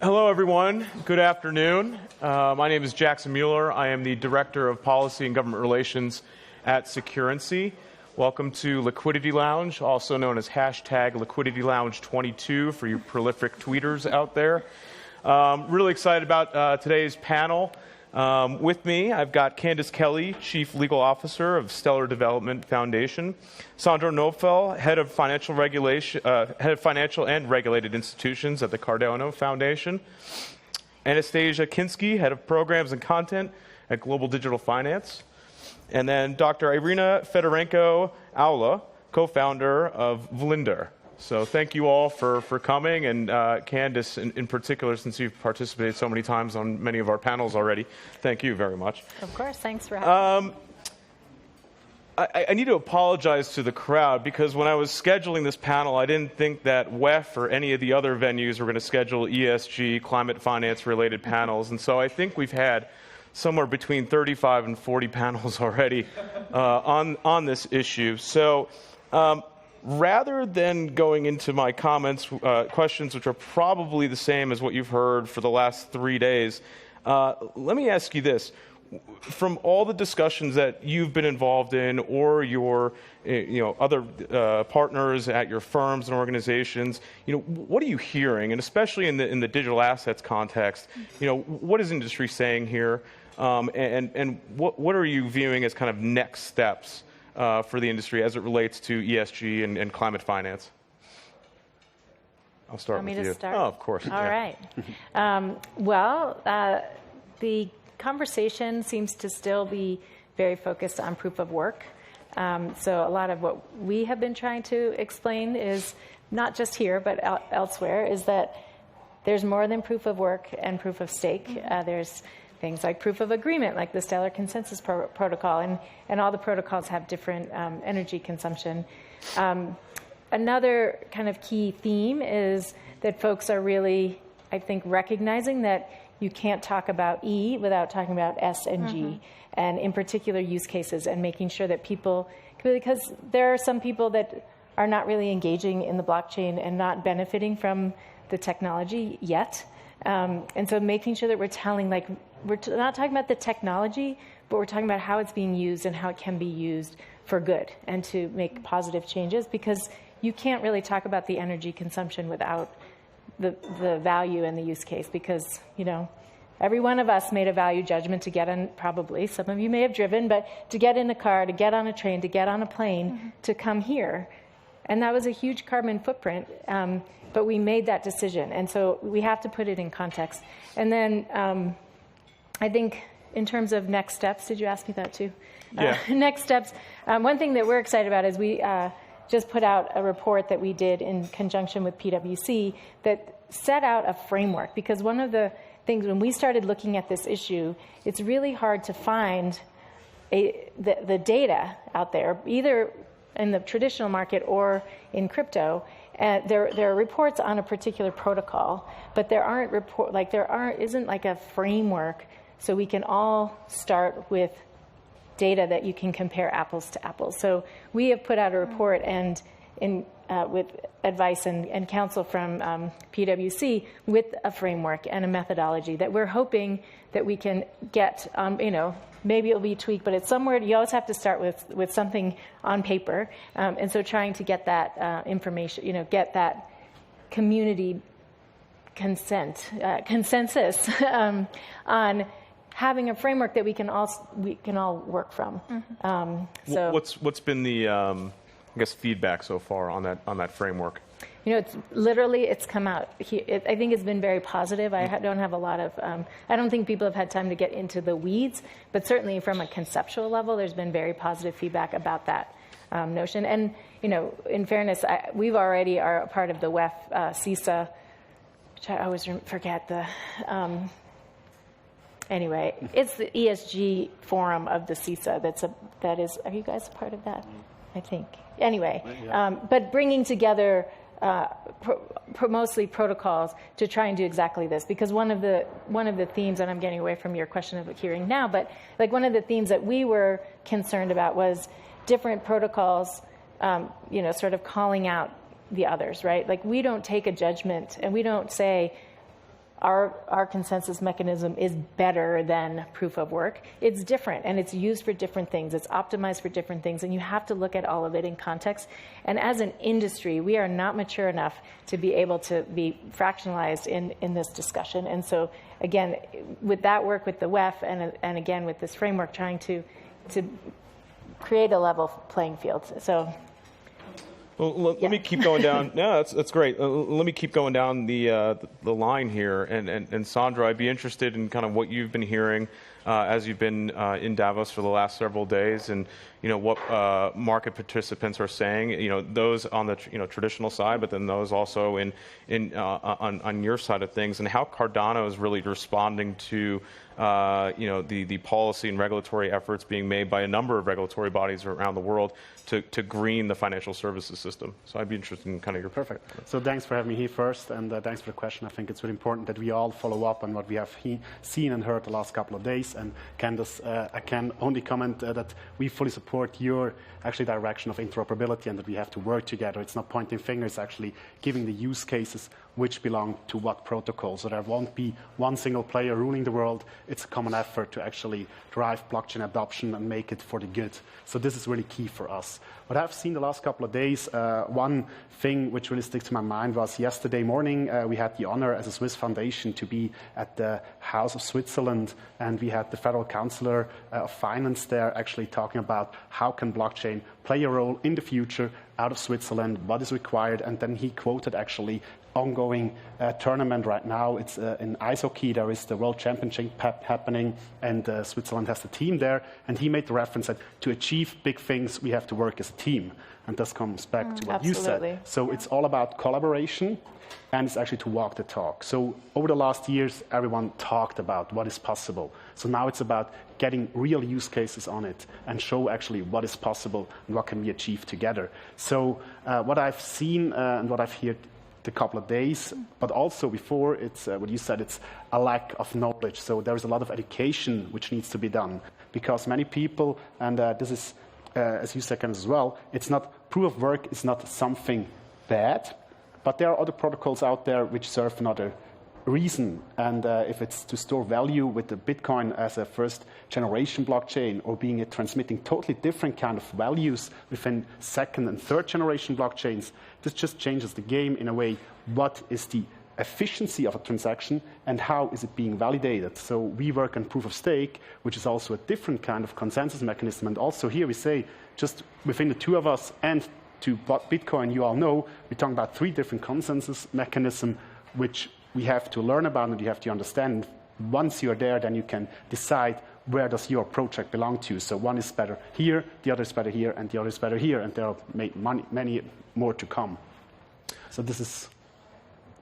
Hello, everyone. Good afternoon. My name is Jackson Mueller. I am the Director of Policy and Government Relations at Securency. Welcome to Liquidity Lounge, also known as hashtag Liquidity Lounge 22 for you prolific tweeters out there. Really excited about today's panel. With me, I've got Candace Kelly, Chief Legal Officer of Stellar Development Foundation, Sandro Nofel, Head of Financial and Regulated Institutions at the Cardano Foundation, Anastasia Kinsky, Head of Programs and Content at Global Digital Finance, and then Dr. Irina Fedorenko Aula, co-founder of Vlinder. So thank you all for coming, and Candace in particular, since you've participated so many times on many of our panels already, thank you very much. Of course, thanks for having me. I need to apologize to the crowd, because when I was scheduling this panel, I didn't think that WEF or any of the other venues were going to schedule ESG, climate finance related panels, and so I think we've had somewhere between 35 and 40 panels already on this issue. So rather than going into my comments, questions which are probably the same as what you've heard for the last 3 days, let me ask you this. From all the discussions that you've been involved in, or your other partners at your firms and organizations, what are you hearing? And especially in the digital assets context, what is industry saying here? And what are you viewing as kind of next steps for the industry as it relates to ESG and climate finance? I'll start with you. Want me to start? Oh, of course. All right. The conversation seems to still be very focused on proof of work. So a lot of what we have been trying to explain is, not just here, but elsewhere, is that there's more than proof of work and proof of stake. There's things like proof of agreement, like the Stellar Consensus Protocol, and all the protocols have different energy consumption. Another kind of key theme is that folks are really, I think, recognizing that you can't talk about E without talking about S and G, and in particular use cases, and making sure that people, because there are some people that are not really engaging in the blockchain and not benefiting from the technology yet. And so making sure that we're telling, we're not talking about the technology, but we're talking about how it's being used and how it can be used for good and to make positive changes, because you can't really talk about the energy consumption without the value and the use case, because, every one of us made a value judgment to get in, probably, some of you may have driven, but to get in the car, to get on a train, to get on a plane, to come here. And that was a huge carbon footprint, but we made that decision. And so we have to put it in context. And then I think in terms of next steps, did you ask me that too? Yeah. Next steps, one thing that we're excited about is we just put out a report that we did in conjunction with PwC that set out a framework, because one of the things when we started looking at this issue, it's really hard to find the data out there, either in the traditional market or in crypto. There are reports on a particular protocol, but there isn't like a framework so we can all start with data that you can compare apples to apples. So we have put out a report, and with advice and counsel from PwC, with a framework and a methodology that we're hoping that we can get, maybe it'll be tweaked, but it's somewhere. You always have to start with something on paper. And so trying to get that information, get that community consensus on having a framework that we can all work from. So what's been the feedback so far on that framework? It's come out. I think it's been very positive. I don't have a lot of, I don't think people have had time to get into the weeds, but certainly from a conceptual level, there's been very positive feedback about that notion. And, in fairness, we've already are a part of the WEF CISA, which I always forget the, anyway, it's the ESG forum of the CISA. That is, are you guys a part of that? I think. Anyway, but bringing together mostly protocols to try and do exactly this, because one of the themes, and I'm getting away from your question of hearing now, but one of the themes that we were concerned about was different protocols, sort of calling out the others, right? Like, we don't take a judgment and we don't say our consensus mechanism is better than proof of work. It's different, and it's used for different things. It's optimized for different things, and you have to look at all of it in context. And as an industry, we are not mature enough to be able to be fractionalized in this discussion. And so, again, with that work with the WEF, and again with this framework, trying to create a level playing field. So. Well, let me keep going down. No, that's great. Let me keep going down the line here. And Sandra, I'd be interested in kind of what you've been hearing as you've been in Davos for the last several days, and what market participants are saying. Those on the traditional side, but then those also on your side of things, and how Cardano is really responding to the policy and regulatory efforts being made by a number of regulatory bodies around the world to green the financial services system. So I'd be interested in kind of your... Perfect. So thanks for having me here first, and thanks for the question. I think it's really important that we all follow up on what we have seen and heard the last couple of days. And Candace, I can only comment that we fully support your direction of interoperability, and that we have to work together. It's not pointing fingers, actually giving the use cases which belong to what protocol. So there won't be one single player ruling the world. It's a common effort to actually drive blockchain adoption and make it for the good. So this is really key for us. What I've seen the last couple of days, one thing which really sticks to my mind was yesterday morning, we had the honor as a Swiss foundation to be at the House of Switzerland, and we had the Federal Councillor of Finance there actually talking about how can blockchain play a role in the future out of Switzerland, what is required, and then he quoted actually ongoing tournament right now. It's in ice hockey. There is the World Championship happening, and Switzerland has the team there. And he made the reference that to achieve big things, we have to work as a team. And this comes back to what absolutely. You said. So it's all about collaboration, and it's actually to walk the talk. So over the last years, everyone talked about what is possible. So now it's about getting real use cases on it and show actually what is possible and what can we achieve together. So what I've seen and what I've heard a couple of days, but also before, it's what you said, it's a lack of knowledge. So there is a lot of education which needs to be done, because many people, and this is, as you said as well, it's not, proof of work is not something bad, but there are other protocols out there which serve another reason. And if it's to store value with the Bitcoin as a first generation blockchain, or being it transmitting totally different kind of values within second and third generation blockchains, this just changes the game in a way. What is the efficiency of a transaction and how is it being validated? So we work on proof of stake, which is also a different kind of consensus mechanism. And also here we say, just within the two of us and to Bitcoin, you all know, we're talking about 3 different consensus mechanisms which we have to learn about and you have to understand. Once you're there, then you can decide where does your project belong to. So one is better here, the other is better here, and the other is better here, and there are many more to come. So this is...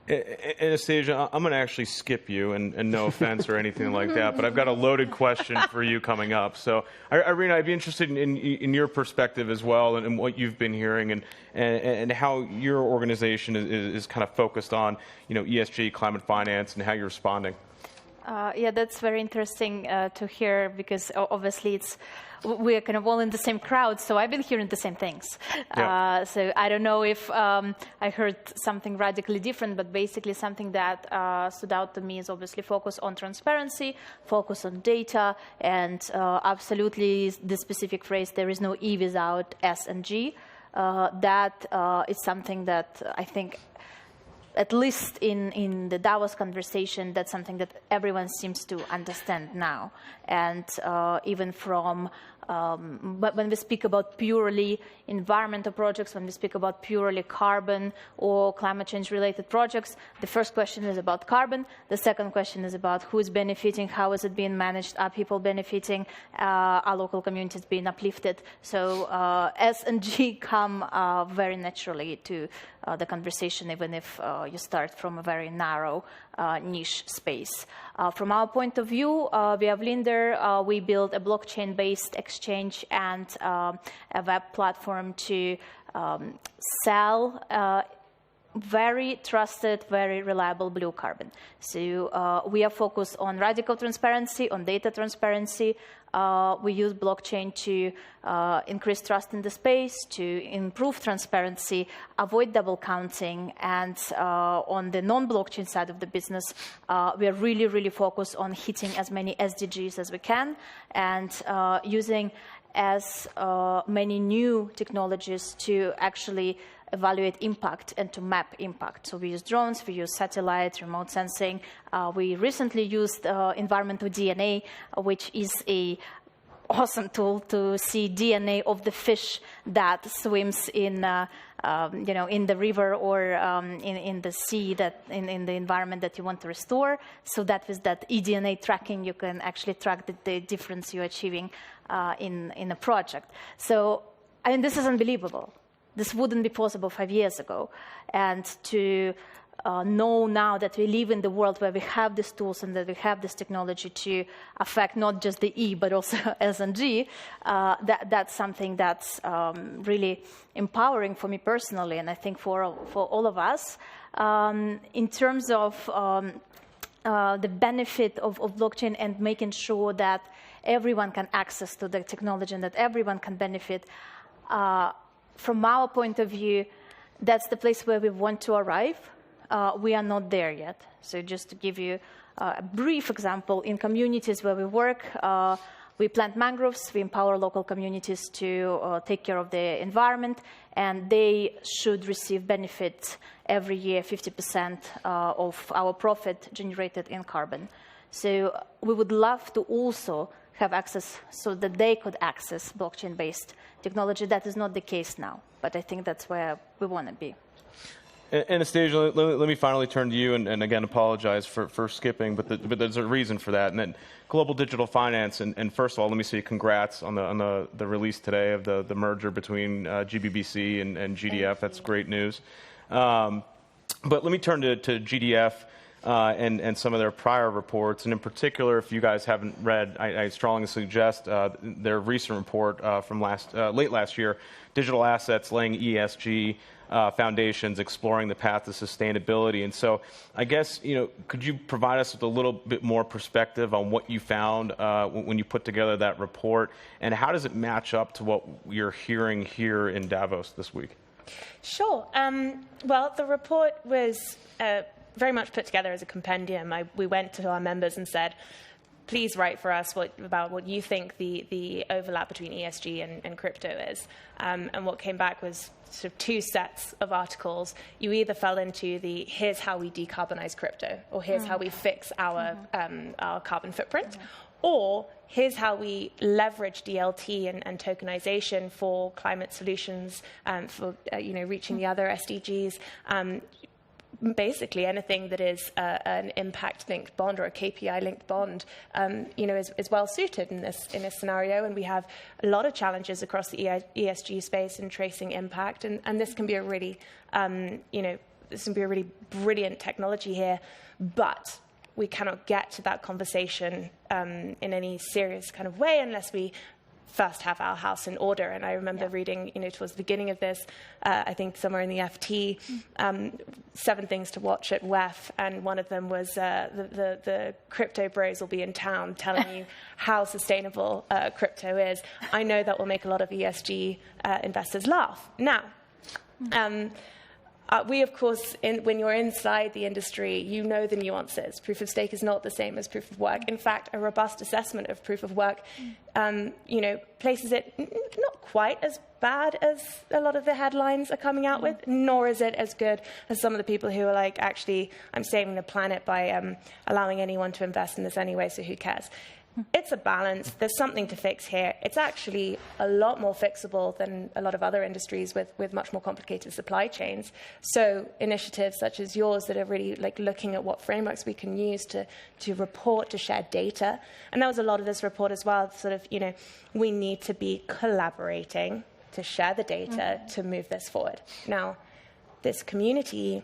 Anastasia, I'm going to actually skip you, and no offense or anything like that, but I've got a loaded question for you coming up. So, Irina, I'd be interested in your perspective as well, and what you've been hearing, and how your organization is kind of focused on, ESG, climate finance, and how you're responding. Yeah, that's very interesting to hear, because obviously we're kind of all in the same crowd, so I've been hearing the same things. Yeah. So I don't know if I heard something radically different, but basically something that stood out to me is obviously focus on transparency, focus on data, and absolutely the specific phrase, there is no E without S and G. That is something that I think, at least in the Davos conversation, that's something that everyone seems to understand now. And even from, but when we speak about purely environmental projects, when we speak about purely carbon or climate change related projects, the first question is about carbon. The second question is about who is benefiting, how is it being managed, are people benefiting, are local communities being uplifted. So S and G come very naturally to the conversation, even if you start from a very narrow niche space. From our point of view, via Vlinder, we build a blockchain-based exchange and a web platform to sell very trusted, very reliable blue carbon. So we are focused on radical transparency, on data transparency. We use blockchain to increase trust in the space, to improve transparency, avoid double counting. And on the non-blockchain side of the business, we are really, really focused on hitting as many SDGs as we can and using as many new technologies to actually evaluate impact and to map impact. So we use drones, we use satellite, remote sensing. We recently used environmental DNA, which is a awesome tool to see DNA of the fish that swims in the river or in the sea, that in the environment that you want to restore. So that with that eDNA tracking, you can actually track the difference you're achieving in a project. So, I mean, this is unbelievable. This wouldn't be possible 5 years ago. And to know now that we live in the world where we have these tools and that we have this technology to affect not just the E, but also S and G, that's something that's really empowering for me personally, and I think for all of us. In terms of the benefit of blockchain and making sure that everyone can access to the technology and that everyone can benefit, from our point of view, that's the place where we want to arrive. We are not there yet. So just to give you a brief example, in communities where we work, we plant mangroves, we empower local communities to take care of the environment, and they should receive benefits every year, 50% of our profit generated in carbon. So we would love to also have access so that they could access blockchain-based technology. That is not the case now, but I think that's where we want to be. Anastasia, let me finally turn to you, and again, apologize for skipping, but there's a reason for that. And then global digital finance, and first of all, let me say congrats on the release today of the merger between GBBC and GDF. That's great news. But let me turn to GDF and some of their prior reports, and in particular, if you guys haven't read, I strongly suggest their recent report from late last year, Digital Assets Laying ESG Foundations, Exploring the Path to Sustainability. And so I guess, could you provide us with a little bit more perspective on what you found when you put together that report, and how does it match up to what you're hearing here in Davos this week? Sure. Well, the report was very much put together as a compendium. We went to our members and said, please write for us about what you think the overlap between ESG and crypto is. And what came back was sort of two sets of articles. You either fell into the here's how we decarbonize crypto, or here's how we fix our carbon footprint, or here's how we leverage DLT and tokenization for climate solutions, for reaching the other SDGs. Basically, anything that is an impact-linked bond or a KPI-linked bond, is well suited in this scenario. And we have a lot of challenges across the ESG space in tracing impact, and this can be a really, brilliant technology here. But we cannot get to that conversation in any serious kind of way unless we first have our house in order. And I remember reading, towards the beginning of this, I think somewhere in the FT, 7 things to watch at WEF, and one of them was the crypto bros will be in town telling you how sustainable crypto is. I know that will make a lot of ESG investors laugh. Now, we, of course, when you're inside the industry, you know the nuances. Proof of stake is not the same as proof of work. In fact, a robust assessment of proof of work, places it not quite as bad as a lot of the headlines are coming out with, nor is it as good as some of the people who are like, actually, I'm saving the planet by allowing anyone to invest in this anyway, so who cares? It's a balance. There's something to fix here. It's actually a lot more fixable than a lot of other industries with much more complicated supply chains. So initiatives such as yours that are really like looking at what frameworks we can use to report, to share data. And that was a lot of this report as well, sort of, we need to be collaborating to share the data to move this forward. Now, this community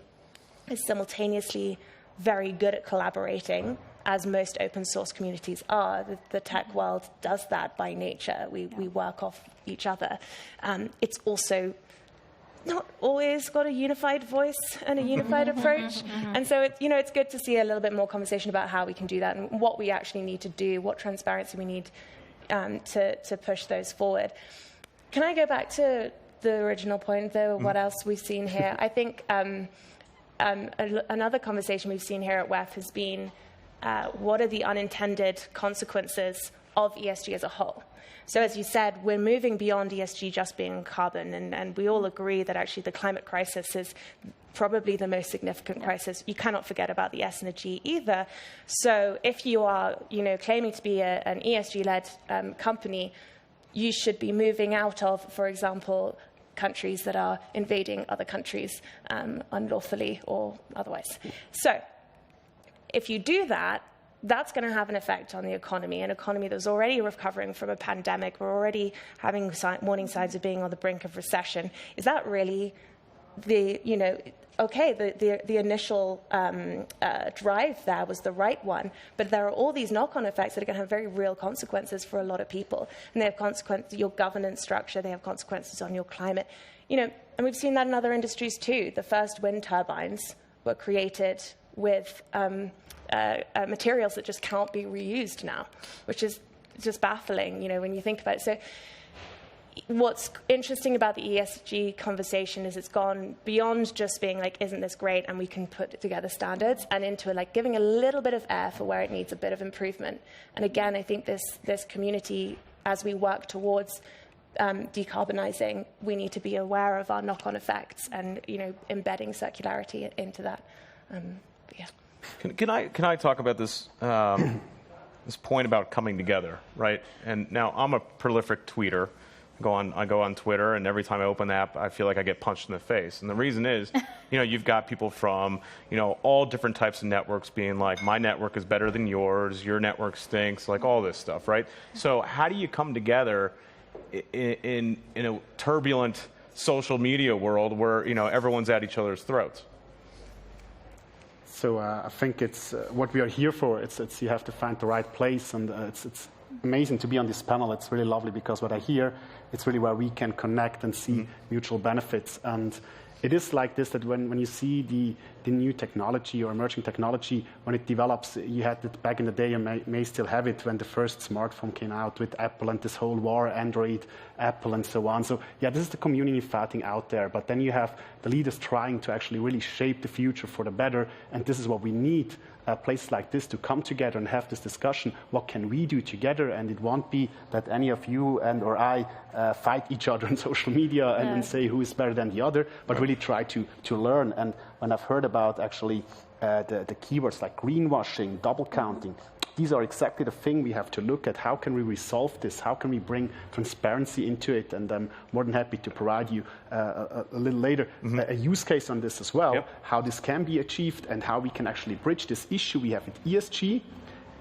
is simultaneously very good at collaborating, as most open source communities are. The tech world does that by nature. We work off each other. It's also not always got a unified voice and a unified approach. And so it's good to see a little bit more conversation about how we can do that and what we actually need to do, what transparency we need to push those forward. Can I go back to the original point, though, what else we've seen here? I think another conversation we've seen here at WEF has been what are the unintended consequences of ESG as a whole? So as you said, we're moving beyond ESG just being carbon, and we all agree that actually the climate crisis is probably the most significant crisis. You cannot forget about the S and the G either. So if you are, claiming to be an ESG-led company, you should be moving out of, for example, countries that are invading other countries unlawfully or otherwise. So if you do that, that's going to have an effect on the economy, an economy that's already recovering from a pandemic. We're already having warning signs of being on the brink of recession. Is that really the initial drive there was the right one, but there are all these knock-on effects that are going to have very real consequences for a lot of people. And they have consequences on your governance structure, they have consequences on your climate. And we've seen that in other industries too. The first wind turbines were created with materials that just can't be reused now, which is just baffling, when you think about it. So what's interesting about the ESG conversation is it's gone beyond just being like, isn't this great, and we can put together standards, and into giving a little bit of air for where it needs a bit of improvement. And again, I think this community, as we work towards decarbonizing, we need to be aware of our knock-on effects and embedding circularity into that. Yeah. Can I talk about this this point about coming together, right? And now I'm a prolific tweeter. I go on Twitter, and every time I open the app, I feel like I get punched in the face. And the reason is, you've got people from, all different types of networks being like, my network is better than yours, your network stinks, like all this stuff, right? So how do you come together in a turbulent social media world where, everyone's at each other's throats? So I think it's what we are here for. It's you have to find the right place, and it's amazing to be on this panel. It's really lovely because what I hear, it's really where we can connect and see mutual benefits. And it is like this, that when you see the new technology or emerging technology, when it develops, you had it back in the day, and may still have it, when the first smartphone came out with Apple and this whole war, Android, Apple, and so on. So yeah, this is the community fighting out there. But then you have the leaders trying to actually really shape the future for the better, and this is what we need. Places like this to come together and have this discussion. What can we do together? And it won't be that any of you and or I fight each other on social media and say who is better than the other, but really try to learn. And when I've heard about actually the keywords like greenwashing, double counting, these are exactly the thing we have to look at. How can we resolve this? How can we bring transparency into it? And I'm more than happy to provide you a little later a use case on this as well, how this can be achieved and how we can actually bridge this issue we have with ESG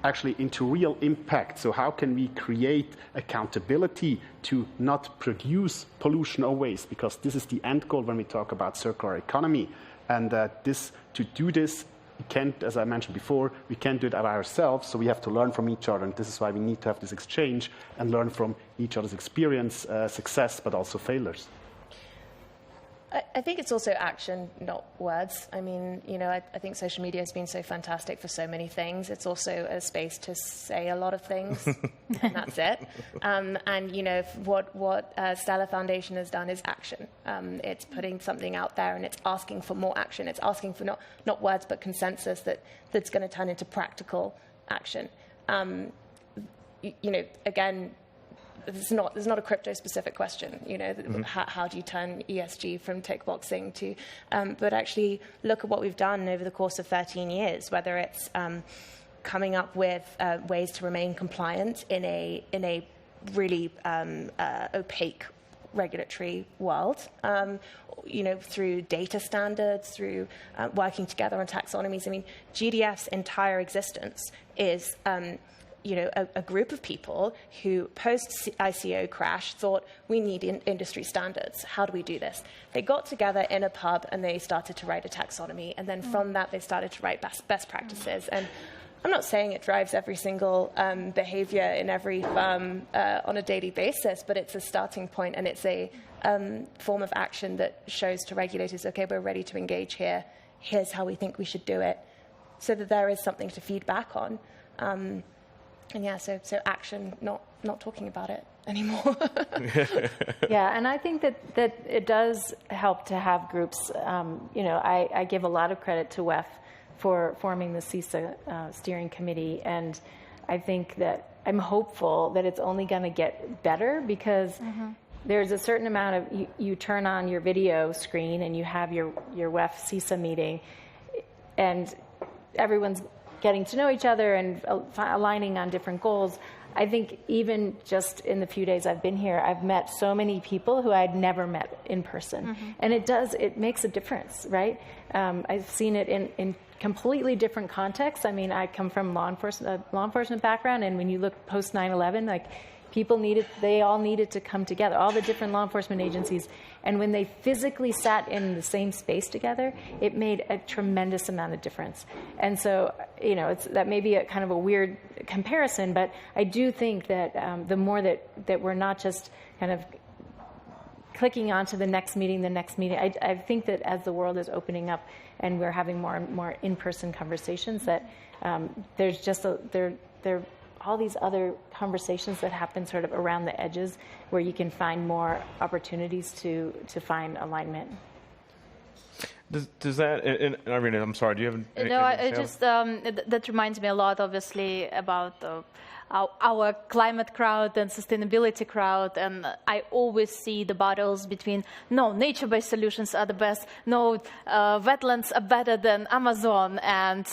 actually into real impact. So how can we create accountability to not produce pollution or waste? Because this is the end goal when we talk about circular economy. And to do this, we can't, as I mentioned before, we can't do it by ourselves, so we have to learn from each other, and this is why we need to have this exchange and learn from each other's experience, success, but also failures. I think it's also action, not words. I mean, I think social media has been so fantastic for so many things. It's also a space to say a lot of things, and that's it. And, what Stella Foundation has done is action. It's putting something out there, and it's asking for more action. It's asking for not words, but consensus that's going to turn into practical action. Again, there's not a crypto-specific question, how do you turn ESG from tick boxing to, but actually look at what we've done over the course of 13 years, whether it's coming up with ways to remain compliant in a really opaque regulatory world, through data standards, through working together on taxonomies. I mean, GDF's entire existence is a group of people who, post-ICO crash, thought we need industry standards. How do we do this? They got together in a pub and they started to write a taxonomy. And then from that, they started to write best practices. And I'm not saying it drives every single behavior in every firm on a daily basis, but it's a starting point, and it's a form of action that shows to regulators, okay, we're ready to engage here. Here's how we think we should do it, so that there is something to feed back on. And yeah, so action, not talking about it anymore. Yeah, and I think that it does help to have groups. I give a lot of credit to WEF for forming the CISA steering committee, and I think that I'm hopeful that it's only going to get better, because there's a certain amount of, you turn on your video screen and you have your WEF CISA meeting, and everyone's getting to know each other and aligning on different goals. I think even just in the few days I've been here, I've met so many people who I'd never met in person. And it makes a difference, right? I've seen it in completely different contexts. I mean, I come from law enforcement background, and when you look post 9/11, like, they all needed to come together, all the different law enforcement agencies. And when they physically sat in the same space together, it made a tremendous amount of difference. And so, that may be a kind of a weird comparison, but I do think that the more that we're not just kind of clicking on to the next meeting, I think that as the world is opening up and we're having more and more in-person conversations, that there's just there all these other conversations that happen sort of around the edges, where you can find more opportunities to find alignment. Does that, and Irina, I'm sorry, do you have No, I just, that reminds me a lot, obviously, about our climate crowd and sustainability crowd, and I always see the battles between, no, nature-based solutions are the best, no, wetlands are better than Amazon, and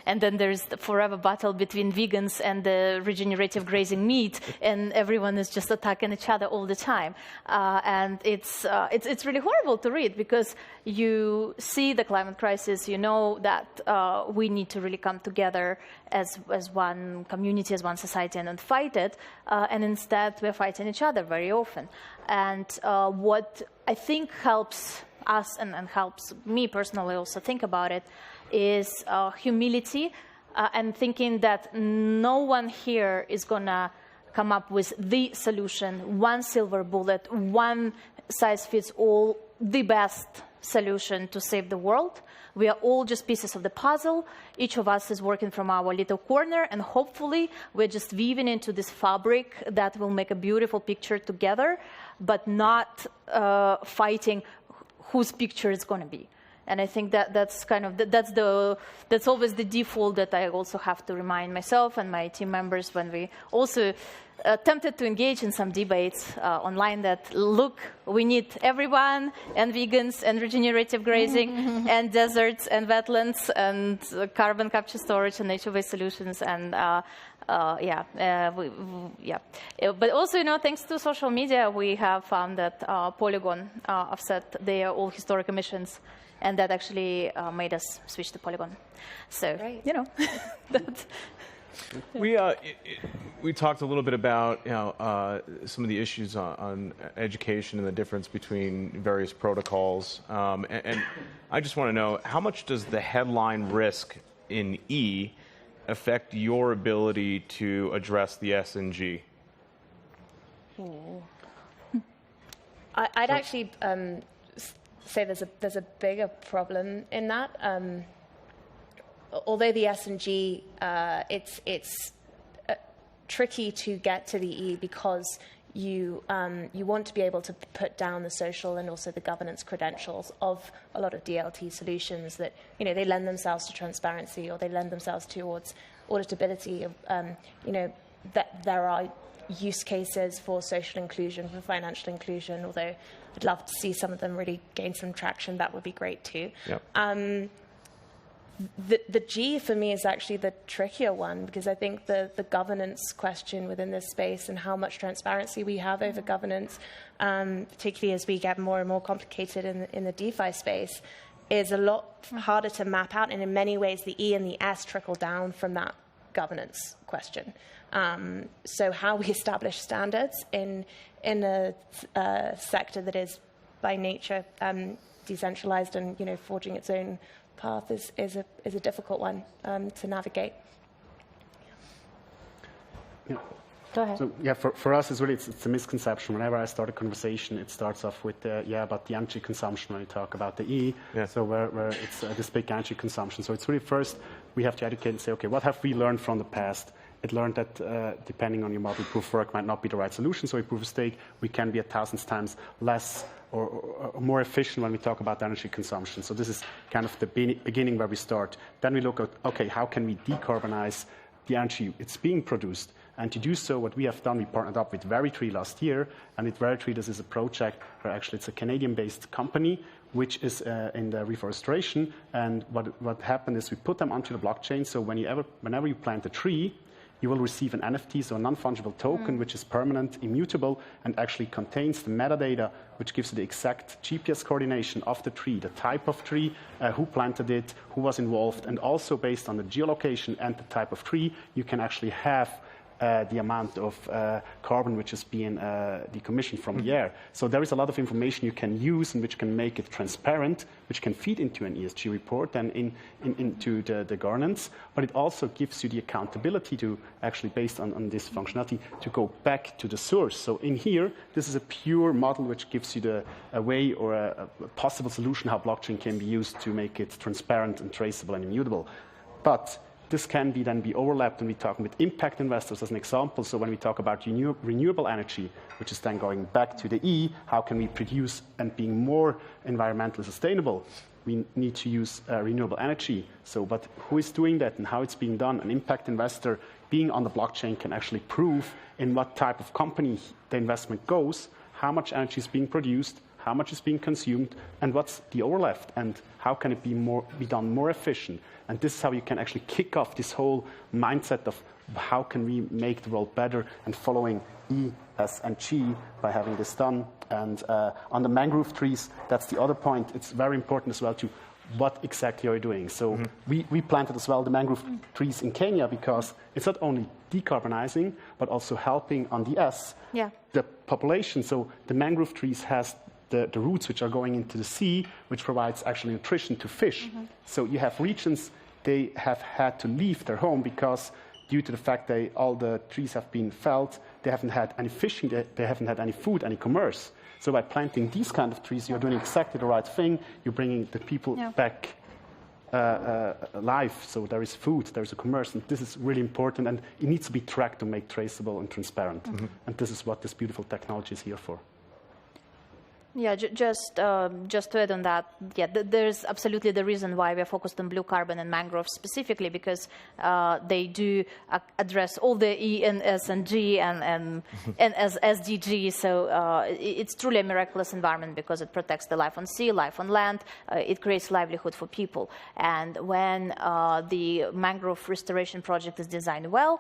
then there's the forever battle between vegans and the regenerative grazing meat, and everyone is just attacking each other all the time. And it's really horrible to read, because you see the climate crisis, you know that we need to really come together as one community, as one society, and fight it. And instead, we're fighting each other very often. And what I think helps us and helps me personally also think about it is humility, and thinking that no one here is going to come up with the solution, one silver bullet, one size fits all, the best solution to save the world. We are all just pieces of the puzzle. Each of us is working from our little corner, and hopefully we're just weaving into this fabric that will make a beautiful picture together, but not fighting whose picture it's going to be. And I think that's always the default that I also have to remind myself and my team members when we also tempted to engage in some debates online that, look, we need everyone, and vegans, and regenerative grazing, and deserts, and wetlands, and carbon capture storage, and nature-based solutions, and But also, thanks to social media, we have found that Polygon offset their all historic emissions, and that actually made us switch to Polygon. So, that's... We talked a little bit about some of the issues on education and the difference between various protocols, and I just want to know, how much does the headline risk in E affect your ability to address the S and G? I'd actually say there's a bigger problem in that. Although the S and G, it's tricky to get to the E, because you want to be able to put down the social and also the governance credentials of a lot of DLT solutions that they lend themselves to transparency, or they lend themselves towards auditability. That there are use cases for social inclusion, for financial inclusion. Although I'd love to see some of them really gain some traction, that would be great too. Yep. The G for me is actually the trickier one, because I think the governance question within this space and how much transparency we have over governance, particularly as we get more and more complicated in the DeFi space, is a lot harder to map out. And in many ways, the E and the S trickle down from that governance question. So how we establish standards in a sector that is by nature decentralized and forging its own path is a difficult one to navigate. Go ahead. So yeah, for us, it's a misconception. Whenever I start a conversation, it starts off with about the energy consumption when we talk about the E. Yeah. So where it's this big energy consumption. So it's really first we have to educate and say, okay, what have we learned from the past? It learned that depending on your model, proof of work might not be the right solution. So with proof of stake, we can be 1,000 times less or more efficient when we talk about energy consumption. So this is kind of the beginning where we start. Then we look at, okay, how can we decarbonize the energy it's being produced? And to do so, what we have done, we partnered up with Veritree last year. And with Veritree, this is a project where actually it's a Canadian-based company, which is in the reforestation. And what happened is we put them onto the blockchain. So whenever you plant a tree, you will receive an NFT, so a non-fungible token, which is permanent, immutable, and actually contains the metadata, which gives you the exact GPS coordination of the tree, the type of tree, who planted it, who was involved, and also based on the geolocation and the type of tree, you can actually have the amount of carbon which is being decommissioned from the air. So there is a lot of information you can use and which can make it transparent, which can feed into an ESG report and into the governance, but it also gives you the accountability to actually, based on this functionality, to go back to the source. So in here, this is a pure model which gives you a way or a possible solution how blockchain can be used to make it transparent and traceable and immutable. But this can then be overlapped when we talk with impact investors as an example. So when we talk about renewable energy, which is then going back to the E, how can we produce and being more environmentally sustainable? We need to use renewable energy. So, but who is doing that and how it's being done? An impact investor being on the blockchain can actually prove in what type of company the investment goes, how much energy is being produced, how much is being consumed, and what's the overlap, and how can it be done more efficient. And this is how you can actually kick off this whole mindset of how can we make the world better and following E, S, and G by having this done. And on the mangrove trees, that's the other point. It's very important as well to what exactly are you doing. So we planted as well the mangrove trees in Kenya because it's not only decarbonizing, but also helping on the S, the population. So the mangrove trees has the roots which are going into the sea, which provides actually nutrition to fish. So you have regions, they have had to leave their home because due to the fact that all the trees have been felled, they haven't had any fishing, they haven't had any food, any commerce. So by planting these kind of trees, you're doing exactly the right thing. You're bringing the people back alive. So there is food, there's a commerce, and this is really important, and it needs to be tracked to make traceable and transparent. And this is what this beautiful technology is here for. Yeah, just to add on that, there's absolutely the reason why we're focused on blue carbon and mangroves specifically, because they do address all the E and S and G and as SDG. So it's truly a miraculous environment because it protects the life on sea, life on land. It creates livelihood for people. And when the mangrove restoration project is designed well,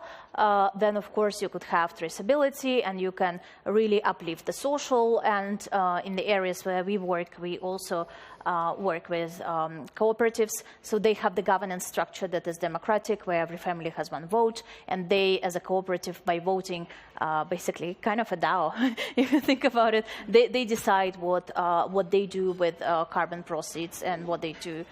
then of course you could have traceability and you can really uplift the social. And in the areas where we work, we also work with cooperatives. So they have the governance structure that is democratic, where every family has one vote. And they, as a cooperative, by voting, basically kind of a DAO, if you think about it, they decide what they do with carbon proceeds and what they do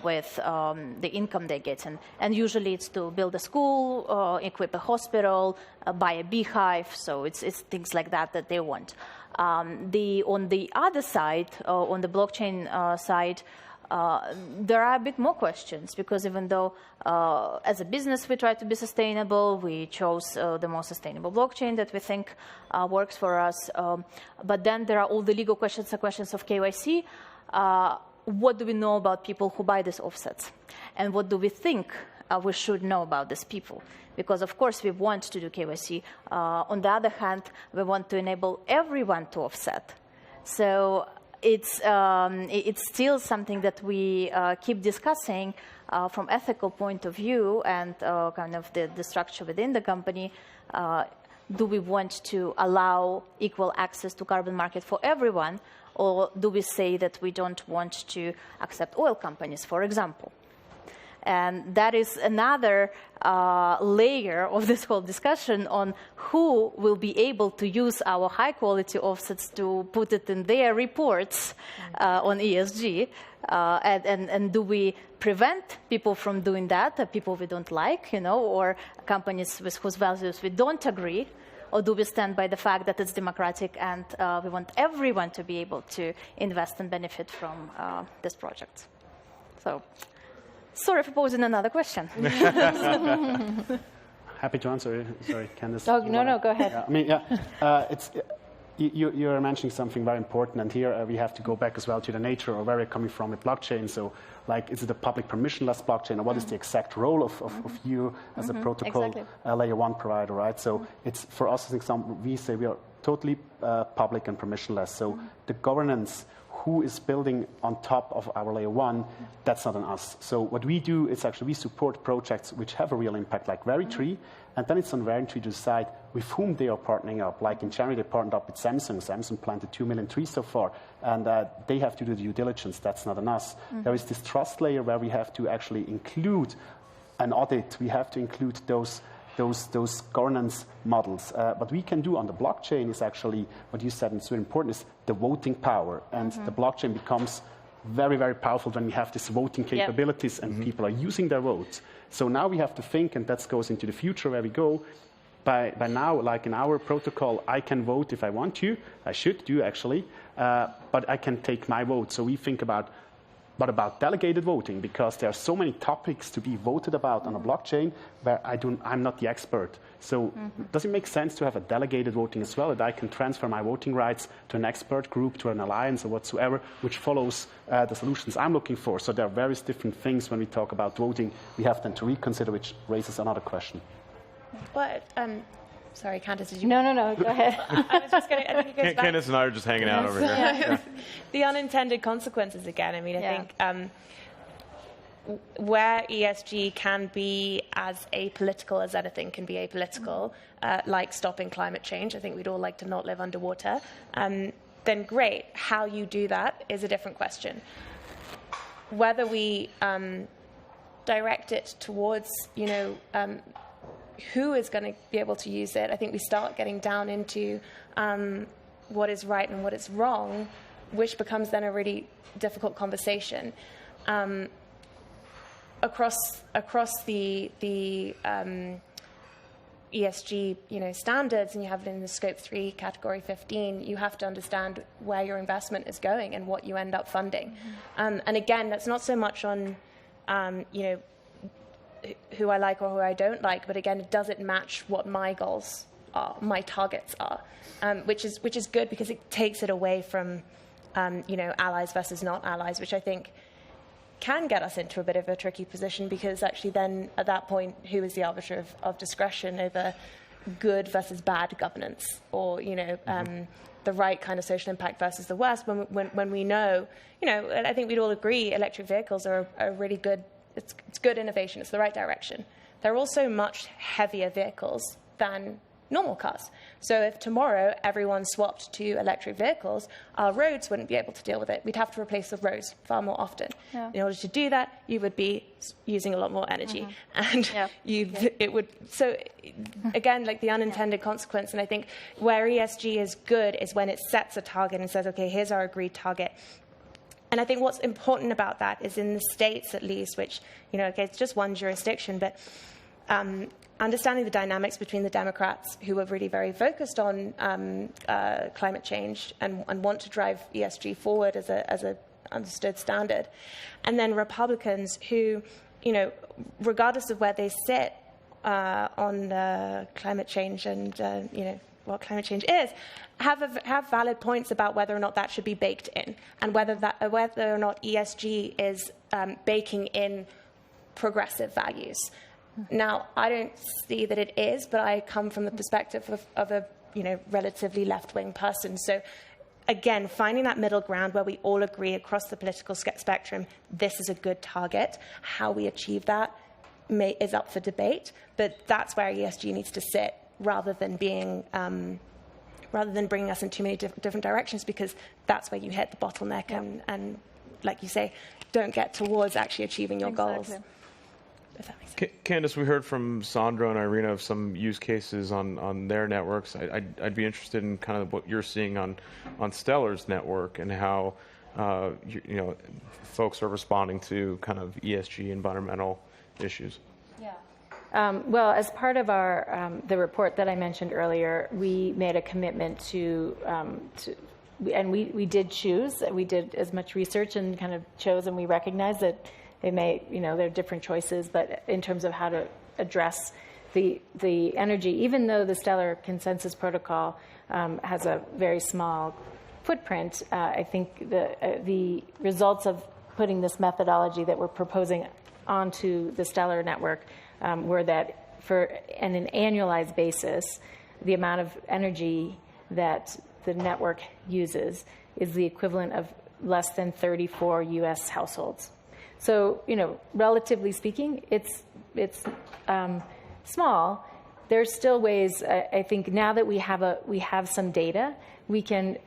with the income they get. And usually it's to build a school, equip a hospital, buy a beehive. So it's things like that they want. On the other side, on the blockchain side, there are a bit more questions, because even though as a business we try to be sustainable, we chose the most sustainable blockchain that we think works for us. But then there are all the legal questions, the questions of KYC. What do we know about people who buy these offsets? And what do we think we should know about these people? Because, of course, we want to do KYC. On the other hand, we want to enable everyone to offset. So it's still something that we keep discussing from ethical point of view and kind of the structure within the company. Do we want to allow equal access to carbon market for everyone? Or do we say that we don't want to accept oil companies, for example? And that is another layer of this whole discussion on who will be able to use our high-quality offsets to put it in their reports on ESG. And do we prevent people from doing that, people we don't like, or companies with whose values we don't agree? Or do we stand by the fact that it's democratic and we want everyone to be able to invest and benefit from this project? So, sorry for posing another question. Happy to answer. Sorry, Candice. Oh, no, go ahead. Yeah, I mean, you're mentioning something very important, and here we have to go back as well to the nature of where we're coming from with blockchain. So, like, is it a public permissionless blockchain, or what is the exact role of you as a protocol layer 1 provider, right? So, it's for us, as an example, we say we are totally public and permissionless. So, the governance, who is building on top of our layer 1, that's not on us. So what we do is actually we support projects which have a real impact, like Veritree, and then it's on Veritree to decide with whom they are partnering up. Like in January, they partnered up with Samsung. Samsung planted 2 million trees so far, and they have to do the due diligence. That's not on us. There is this trust layer where we have to actually include an audit. We have to include those governance models. What we can do on the blockchain is actually, what you said, and it's very important, is the voting power. And the blockchain becomes very, very powerful when we have these voting capabilities and people are using their votes. So now we have to think, and that goes into the future where we go. By now, like in our protocol, I can vote if I want to. I should do, actually. But I can take my vote. So we think about, what about delegated voting? Because there are so many topics to be voted about on a blockchain where I'm not the expert. So does it make sense to have a delegated voting as well, that I can transfer my voting rights to an expert group, to an alliance or whatsoever, which follows the solutions I'm looking for? So there are various different things when we talk about voting we have then to reconsider, which raises another question. Well, sorry, Candice, did you? No, go ahead. I was just going to, I think it goes back. Candice and I are just hanging out over here. Yeah. The unintended consequences again. I mean, I think where ESG can be as apolitical as anything can be apolitical, like stopping climate change, I think we'd all like to not live underwater, then great. How you do that is a different question. Whether we direct it towards, who is going to be able to use it, I think we start getting down into what is right and what is wrong, which becomes then a really difficult conversation. Across the ESG standards, and you have it in the Scope 3 Category 15, you have to understand where your investment is going and what you end up funding. And again, that's not so much on who I like or who I don't like, but again, does it match what my goals are, my targets are, which is good because it takes it away from allies versus not allies, which I think can get us into a bit of a tricky position, because actually then at that point, who is the arbiter of discretion over good versus bad governance, or the right kind of social impact versus the worst, when we know, I think we'd all agree electric vehicles are a really good, it's good innovation, it's the right direction. They're also much heavier vehicles than normal cars. So if tomorrow everyone swapped to electric vehicles, our roads wouldn't be able to deal with it. We'd have to replace the roads far more often. Yeah. In order to do that, you would be using a lot more energy. And it would, so again, like the unintended consequence, and I think where ESG is good is when it sets a target and says, okay, here's our agreed target. And I think what's important about that is in the States, at least, which, okay, it's just one jurisdiction, but understanding the dynamics between the Democrats, who are really very focused on climate change and want to drive ESG forward as a understood standard, and then Republicans who, regardless of where they sit on climate change and what climate change is, have valid points about whether or not that should be baked in, and whether or not ESG is baking in progressive values. Now, I don't see that it is, but I come from the perspective of a relatively left-wing person. So, again, finding that middle ground where we all agree across the political spectrum, this is a good target. How we achieve that is up for debate, but that's where ESG needs to sit, rather than being rather than bringing us in too many different directions, because that's where you hit the bottleneck and, like you say, don't get towards actually achieving your goals. if that makes sense. Candace, we heard from Sandro and Irina of some use cases on their networks. I'd be interested in kind of what you're seeing on Stellar's network and how folks are responding to kind of ESG environmental issues. Well, as part of our the report that I mentioned earlier, we made a commitment to and we did choose. We did as much research and kind of chose, and we recognize that they may, there are different choices, but in terms of how to address the energy, even though the Stellar Consensus Protocol has a very small footprint, I think the results of putting this methodology that we're proposing onto the Stellar network were that for an annualized basis, the amount of energy that the network uses is the equivalent of less than 34 U.S. households. So, relatively speaking, it's small. There's still ways. I think now that we have some data, we can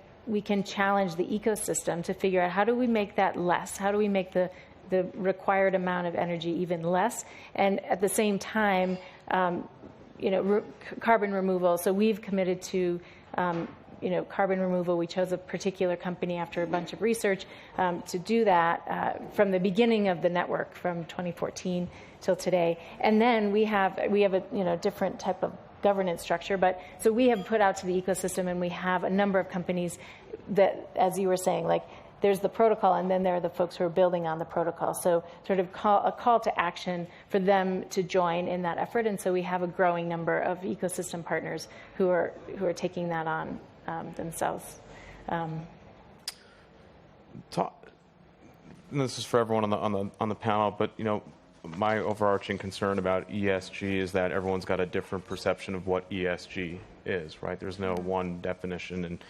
challenge the ecosystem to figure out how do we make that less? How do we make the required amount of energy even less? And at the same time, carbon removal. So we've committed to carbon removal. We chose a particular company after a bunch of research to do that from the beginning of the network, from 2014 till today. And then we have a different type of governance structure. But so we have put out to the ecosystem, and we have a number of companies that, as you were saying, like there's the protocol, and then there are the folks who are building on the protocol. So sort of a call to action for them to join in that effort. And so we have a growing number of ecosystem partners who are taking that on themselves. And this is for everyone on the panel, but my overarching concern about ESG is that everyone's got a different perception of what ESG is, right? There's no one definition, and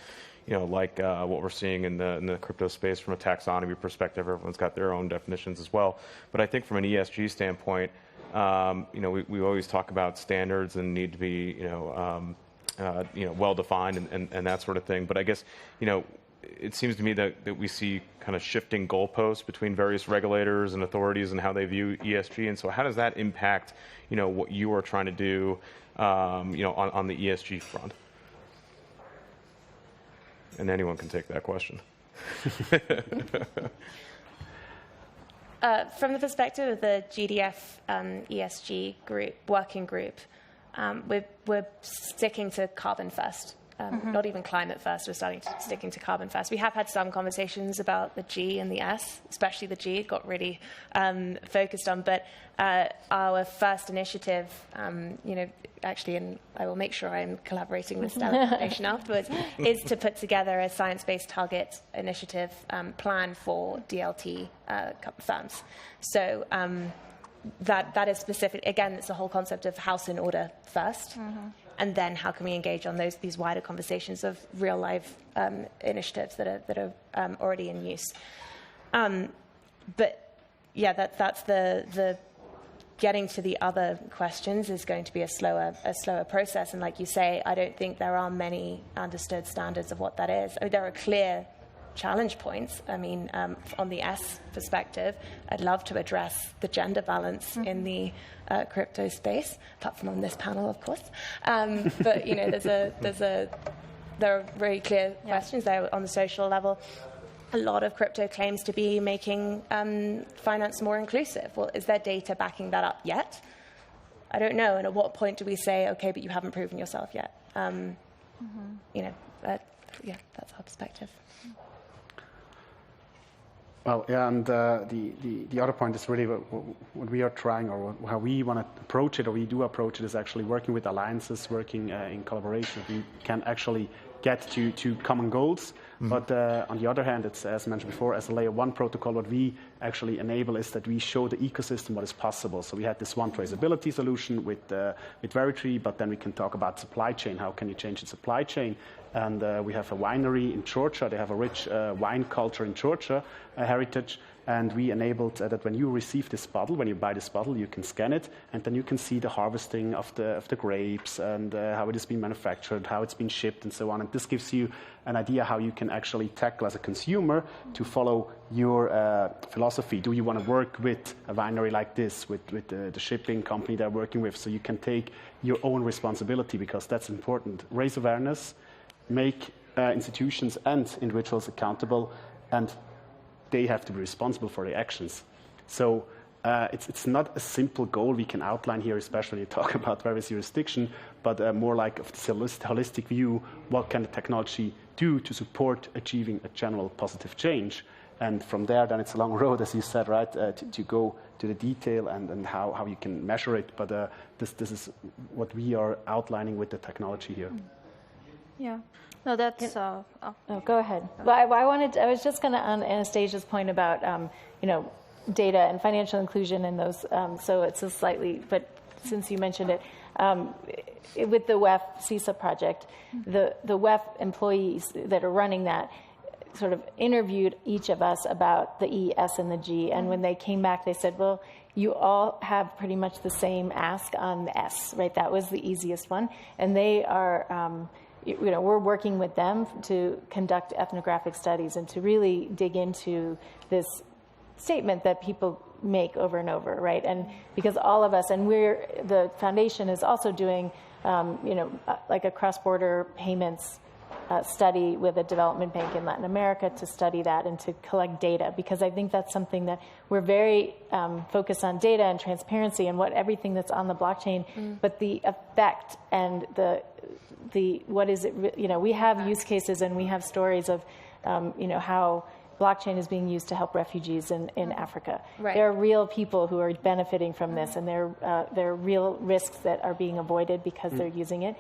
like what we're seeing in the crypto space from a taxonomy perspective, everyone's got their own definitions as well. But I think from an ESG standpoint, we always talk about standards and need to be well defined and that sort of thing. But I guess it seems to me that we see kind of shifting goalposts between various regulators and authorities and how they view ESG. And so how does that impact, what you are trying to do, on the ESG front? And anyone can take that question. From the perspective of the GDF ESG working group, we're sticking to carbon first. Not even climate first, we're sticking to carbon first. We have had some conversations about the G and the S, especially the G, it got really focused on, but our first initiative, actually, and I will make sure I'm collaborating with Stellar Foundation afterwards, is to put together a science-based target initiative plan for DLT firms. So that is specific. Again, it's the whole concept of house in order first. And then how can we engage on these wider conversations of real life initiatives that are already in use? But yeah, that's the getting to the other questions is going to be a slower process. And like you say, I don't think there are many understood standards of what that is. I mean, there are clear challenge points. I mean, on the S perspective, I'd love to address the gender balance in the crypto space, apart from on this panel, of course. But there are very clear questions there on the social level. A lot of crypto claims to be making finance more inclusive. Well, is there data backing that up yet? I don't know. And at what point do we say, okay, but you haven't proven yourself yet? That's our perspective. Well, yeah, and the other point is really what we are trying, or how we want to approach it, or we do approach it, is actually working with alliances, working in collaboration. We can actually get to common goals. But on the other hand, it's, as mentioned before, as a layer 1 protocol, what we actually enable is that we show the ecosystem what is possible. So we had this one traceability solution with Veritree, but then we can talk about supply chain. How can you change the supply chain? And we have a winery in Georgia. They have a rich wine culture in Georgia, heritage. And we enabled that when you receive this bottle, when you buy this bottle, you can scan it, and then you can see the harvesting of the grapes and how it has been manufactured, how it's been shipped, and so on. And this gives you an idea how you can actually tackle as a consumer to follow your philosophy. Do you want to work with a winery like this, with the shipping company they're working with? So you can take your own responsibility, because that's important. Raise awareness, make institutions and individuals accountable, and they have to be responsible for their actions. So it's not a simple goal we can outline here, especially when you talk about various jurisdictions, but more like of this holistic view, what can the technology do to support achieving a general positive change? And from there, then it's a long road, as you said, right, to go to the detail and how you can measure it. But this is what we are outlining with the technology here. Yeah. No, that's. No, go ahead. Well, I was just going to on Anastasia's point about data and financial inclusion and those. So it's a slightly, but since you mentioned it, with the WEF CISA project, the WEF employees that are running that sort of interviewed each of us about the E, S, and the G. And when they came back, they said, well, you all have pretty much the same ask on the S, right? That was the easiest one. And they are, we're working with them to conduct ethnographic studies and to really dig into this statement that people make over and over, right? And because all of us, and the foundation is also doing, like a cross-border payments study with a development bank in Latin America to study that and to collect data, because I think that's something that we're very focused on, data and transparency and everything that's on the blockchain, but the effect and the what is it, we have use cases and we have stories of, how blockchain is being used to help refugees in Africa. Right. There are real people who are benefiting from this, and there are real risks that are being avoided because they're using it.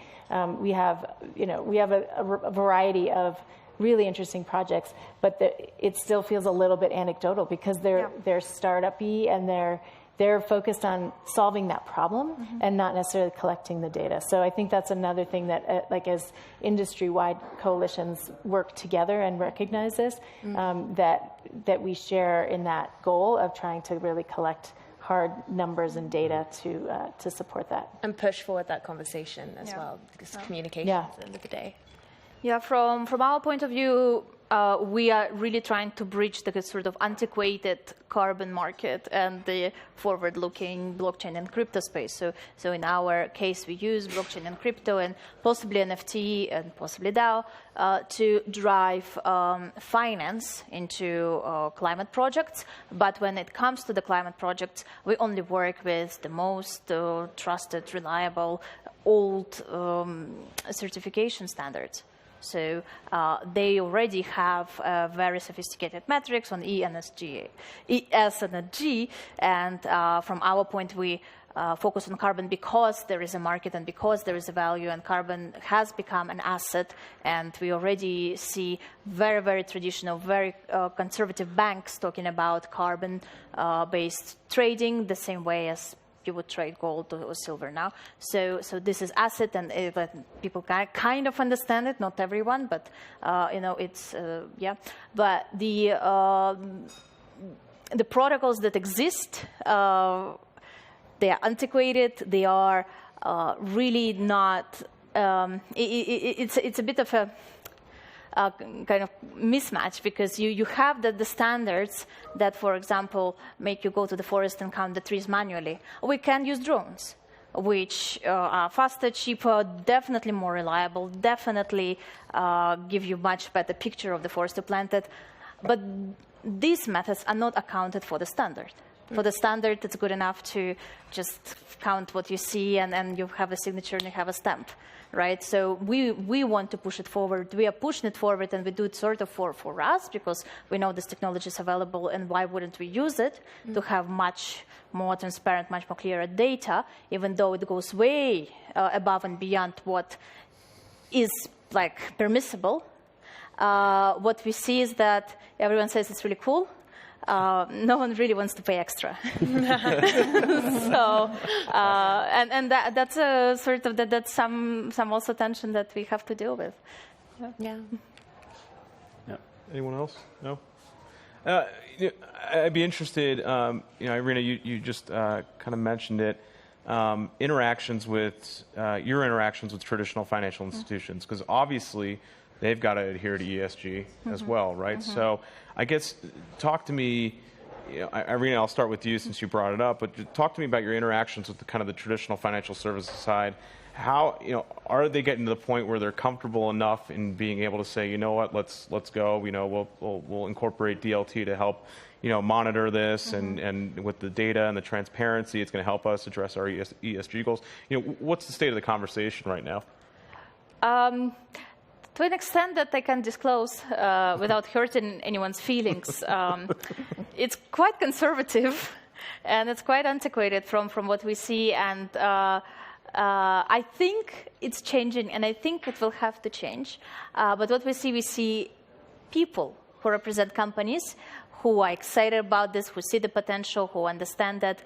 We have a variety of really interesting projects, but it still feels a little bit anecdotal because they're startup-y and they're focused on solving that problem and not necessarily collecting the data. So I think that's another thing that, as industry-wide coalitions work together and recognize this, that we share in that goal of trying to really collect hard numbers and data to support that. And push forward that conversation as well, because communication at the end of the day. Yeah, from our point of view, we are really trying to bridge the sort of antiquated carbon market and the forward-looking blockchain and crypto space. So in our case, we use blockchain and crypto and possibly NFT and possibly DAO to drive finance into climate projects. But when it comes to the climate projects, we only work with the most trusted, reliable, old certification standards. So they already have very sophisticated metrics on E and S and G. And from our point, we focus on carbon because there is a market and because there is a value, and carbon has become an asset. And we already see very, very traditional, very conservative banks talking about carbon-based trading the same way as you would trade gold or silver now. So this is asset, and people kind of understand it. Not everyone, but it's But the protocols that exist, they are antiquated. They are really not. It's a bit of a kind of mismatch, because you have the standards that, for example, make you go to the forest and count the trees manually. We can use drones, which are faster, cheaper, definitely more reliable, definitely give you much better picture of the forest you planted. But these methods are not accounted for the standard. For the standard, it's good enough to just count what you see, and you have a signature and you have a stamp, right? So we want to push it forward. We are pushing it forward, and we do it sort of for us, because we know this technology is available, and why wouldn't we use it to have much more transparent, much more clearer data, even though it goes way above and beyond what is permissible. What we see is that everyone says it's really cool. No one really wants to pay extra. So, and that's a sort of that's some also tension that we have to deal with. Yeah. Anyone else? No? I'd be interested, Irina, you just kind of mentioned it, your interactions with traditional financial institutions, because obviously they've got to adhere to ESG as well, right? So I guess talk to me, Irina, I'll start with you since you brought it up, but talk to me about your interactions with the traditional financial services side. How, are they getting to the point where they're comfortable enough in being able to say, you know what, let's go, we'll incorporate DLT to help, monitor this, and with the data and the transparency, it's going to help us address our ESG goals. What's the state of the conversation right now? To an extent that I can disclose without hurting anyone's feelings, it's quite conservative and it's quite antiquated from what we see, and I think it's changing, and I think it will have to change. But what we see people who represent companies who are excited about this, who see the potential, who understand that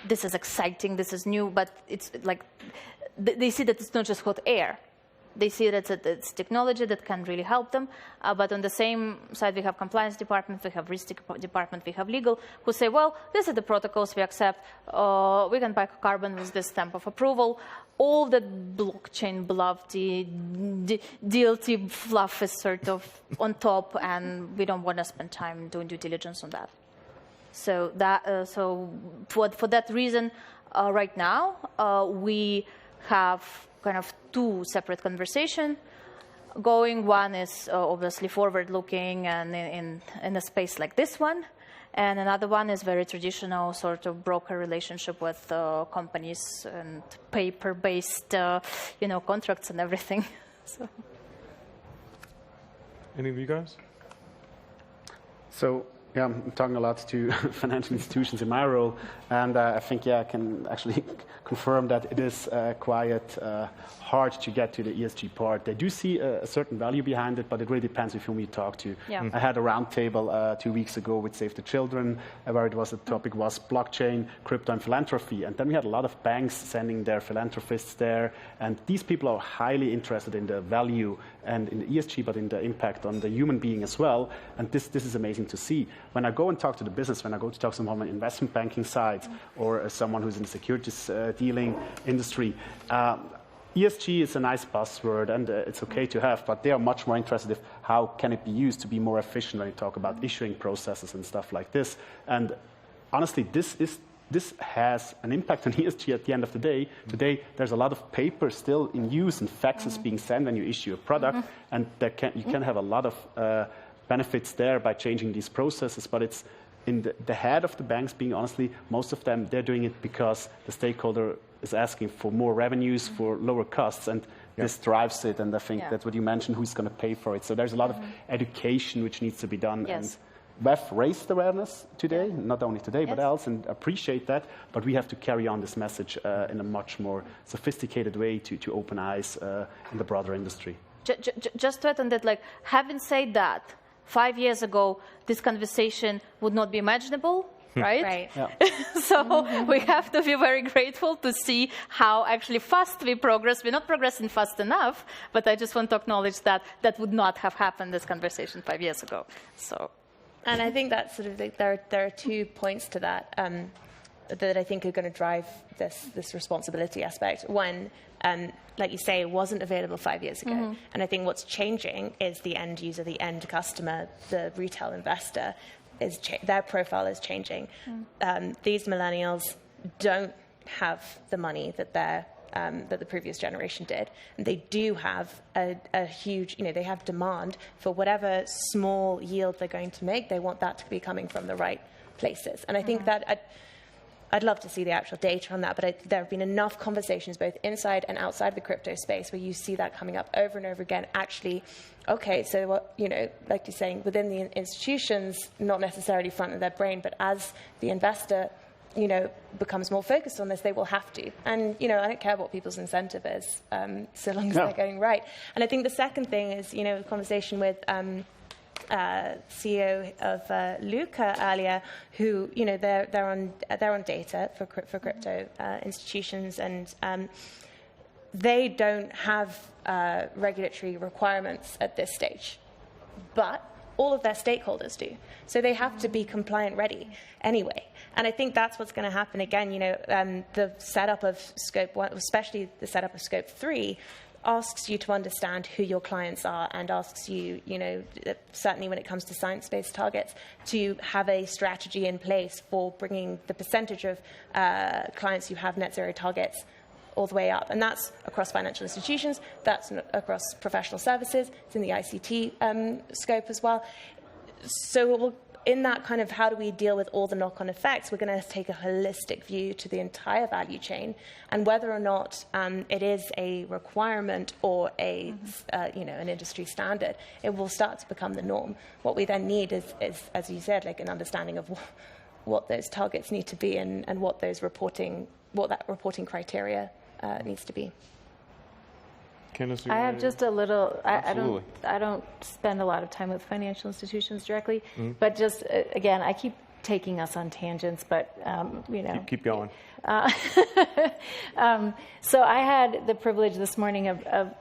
this is exciting, this is new, but it's like they see that it's not just hot air. They see that it's technology that can really help them. But on the same side, we have compliance department, we have risk department, we have legal, who say, well, these are the protocols we accept. We can buy carbon with this stamp of approval. All that blockchain bluff, the DLT fluff is sort of on top, and we don't want to spend time doing due diligence on that. So for that reason, right now, we have kind of two separate conversations going. One is obviously forward-looking and in a space like this one, and another one is very traditional sort of broker relationship with companies and paper-based, contracts and everything. So. Any of you guys? So. Yeah, I'm talking a lot to financial institutions in my role, and I think, I can actually confirm that it is quite hard to get to the ESG part. They do see a certain value behind it, but it really depends with whom you talk to. Yeah. I had a roundtable 2 weeks ago with Save the Children, where the topic was blockchain, crypto, and philanthropy. And then we had a lot of banks sending their philanthropists there, and these people are highly interested in the value and in the ESG, but in the impact on the human being as well. And this is amazing to see. When I go and talk to the business, when I go to talk to someone on the investment banking side or someone who's in the securities dealing industry, ESG is a nice buzzword, and it's okay to have, but they are much more interested in how can it be used to be more efficient when you talk about issuing processes and stuff like this. And honestly, this has an impact on ESG at the end of the day. Today, there's a lot of paper still in use and faxes being sent when you issue a product, and you can have a lot of benefits there by changing these processes, but it's in the head of the banks, being honestly, most of them, they're doing it because the stakeholder is asking for more revenues, for lower costs, and this drives it, and I think that's what you mentioned, who's going to pay for it. So there's a lot of education which needs to be done. Yes. And WEF raised awareness today, not only today, but else, and appreciate that, but we have to carry on this message in a much more sophisticated way to open eyes in the broader industry. Just to add on that, having said that, 5 years ago, this conversation would not be imaginable, right? Right. Yeah. So we have to be very grateful to see how actually fast we progress. We're not progressing fast enough, but I just want to acknowledge that would not have happened, this conversation 5 years ago. So. And I think that's sort of there are 2 points to that that I think are going to drive this responsibility aspect. One, like you say, it wasn't available 5 years ago. And I think what's changing is the end user, the end customer, the retail investor, their profile is changing. These millennials don't have the money that the previous generation did. And they do have a huge, they have demand for whatever small yield they're going to make. They want that to be coming from the right places. And I think that I'd love to see the actual data on that, but there have been enough conversations both inside and outside the crypto space where you see that coming up over and over again. Actually, okay, so what, like you're saying, within the institutions, not necessarily front of their brain, but as the investor, becomes more focused on this, they will have to. And, I don't care what people's incentive is, so long as they're getting right. And I think the second thing is, the conversation with CEO of Luca earlier, who they're on data for crypto institutions, and they don't have regulatory requirements at this stage, but all of their stakeholders do. So they have to be compliant ready anyway. And I think that's what's going to happen again. The setup of Scope 1, especially the setup of Scope 3, asks you to understand who your clients are and asks you, certainly when it comes to science-based targets, to have a strategy in place for bringing the percentage of clients who have net zero targets all the way up. And that's across financial institutions, that's across professional services, it's in the ICT scope as well. So in that kind of how do we deal with all the knock-on effects, we're going to take a holistic view to the entire value chain, and whether or not it is a requirement or an industry standard, it will start to become the norm. What we then need is as you said, like an understanding of what those targets need to be and what that reporting criteria needs to be. I have just a little. I don't spend a lot of time with financial institutions directly, but just again, I keep taking us on tangents, but keep going. So I had the privilege this morning of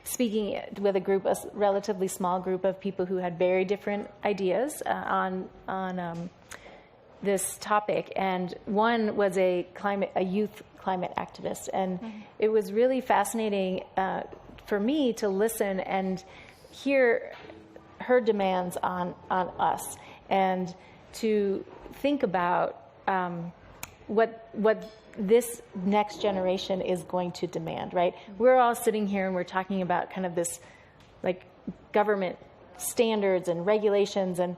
speaking with a relatively small group of people who had very different ideas on this topic, and one was a youth climate activist, and it was really fascinating for me to listen and hear her demands on us, and to think about what this next generation is going to demand. Right? We're all sitting here and we're talking about kind of this, like, government standards and regulations, and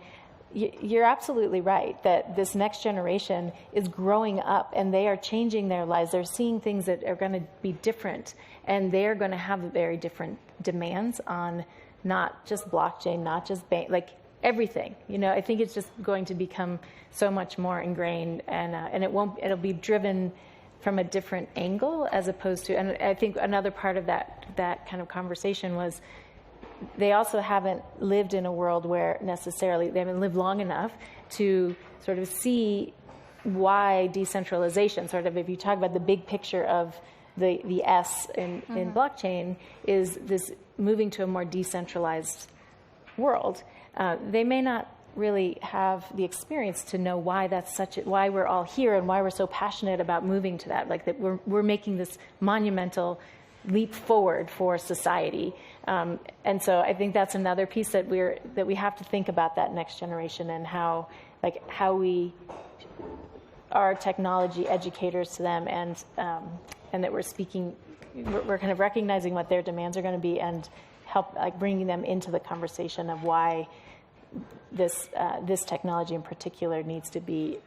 you're absolutely right that this next generation is growing up and they are changing their lives. They're seeing things that are going to be different, and they're going to have very different demands on not just blockchain, not just bank, like everything. I think it's just going to become so much more ingrained, and it'll be driven from a different angle as opposed to. And I think another part of that kind of conversation was, they also haven't lived in a world where necessarily they haven't lived long enough to sort of see why decentralization, sort of, if you talk about the big picture of the S in blockchain, is this moving to a more decentralized world. They may not really have the experience to know why that's why we're all here and why we're so passionate about moving to that, like that we're making this monumental leap forward for society, and so I think that's another piece that we have to think about, that next generation, and how we are technology educators to them, and that we're kind of recognizing what their demands are going to be, and help bringing them into the conversation of why this technology in particular needs to be